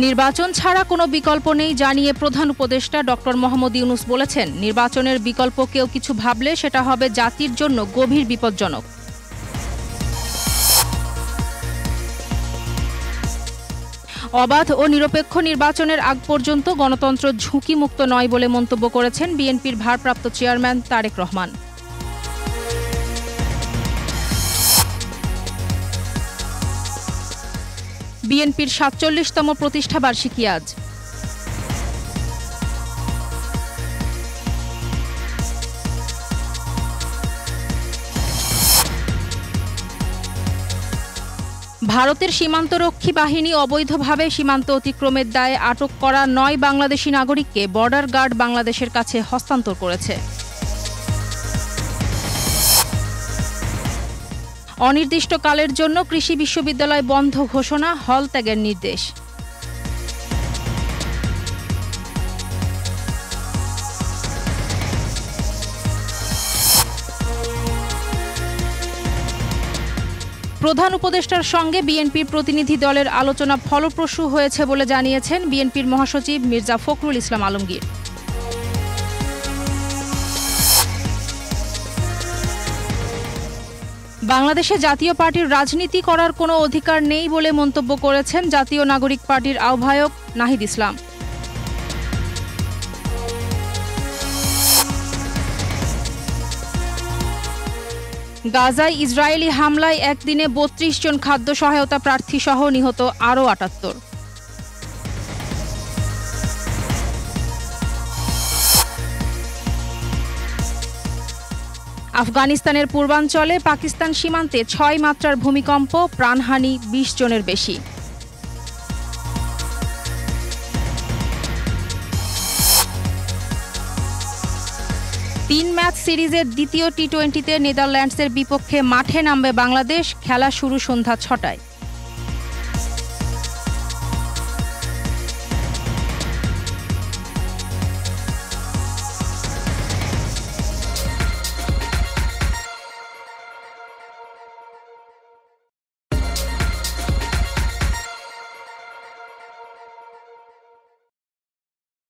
নির্বাচন ছাড়া কোনো বিকল্প নেই জানিয়ে প্রধান উপদেষ্টা ডক্টর মোহাম্মদ ইউনূস বলেছেন, নির্বাচনের বিকল্প কেউ কিছু ভাবলে সেটা হবে জাতির জন্য গভীর বিপজ্জনক। অবাধ ও নিরপেক্ষ নির্বাচনের আগ পর্যন্ত গণতন্ত্র ঝুঁকিমুক্ত নয় বলে মন্তব্য করেছেন বিএনপির ভারপ্রাপ্ত চেয়ারম্যান তারেক রহমান। বিএনপির ৪৭তম প্রতিষ্ঠাবার্ষিকী আজ। ভারতের সীমান্তরক্ষী বাহিনী অবৈধভাবে সীমান্ত অতিক্রমের দায়ে আটক করা ৯ বাংলাদেশি নাগরিককে বর্ডার গার্ড বাংলাদেশের কাছে হস্তান্তর করেছে। অনির্দিষ্টকালের জন্য কৃষি বিশ্ববিদ্যালয় বন্ধ ঘোষণা, হল ত্যাগের নির্দেশ। প্রধান উপদেষ্টার সঙ্গে বিএনপির প্রতিনিধি দলের আলোচনা ফলপ্রসূ হয়েছে বলে জানিয়েছেন বিএনপির মহাসচিব মির্জা ফখরুল ইসলাম আলমগীর। বাংলাদেশে জাতীয় পার্টির রাজনীতি করার কোনো অধিকার নেই বলে মন্তব্য করেছেন জাতীয় নাগরিক পার্টির আহ্বায়ক নাহিদ ইসলাম। গাজায় ইসরায়েলি হামলায় একদিনে ৩২ জন খাদ্য সহায়তা প্রার্থী সহ নিহত আরও ৭৮। আফগানিস্তানের পূর্বাঞ্চলে পাকিস্তান সীমান্তে ৬ মাত্রার ভূমিকম্প, প্রাণহানি ২০ জনের বেশি। তিন ম্যাচ সিরিজের দ্বিতীয় টি-20তে নেদারল্যান্ডসের বিপক্ষে মাঠে নামবে বাংলাদেশ। খেলা শুরু সন্ধ্যা ৬টায়।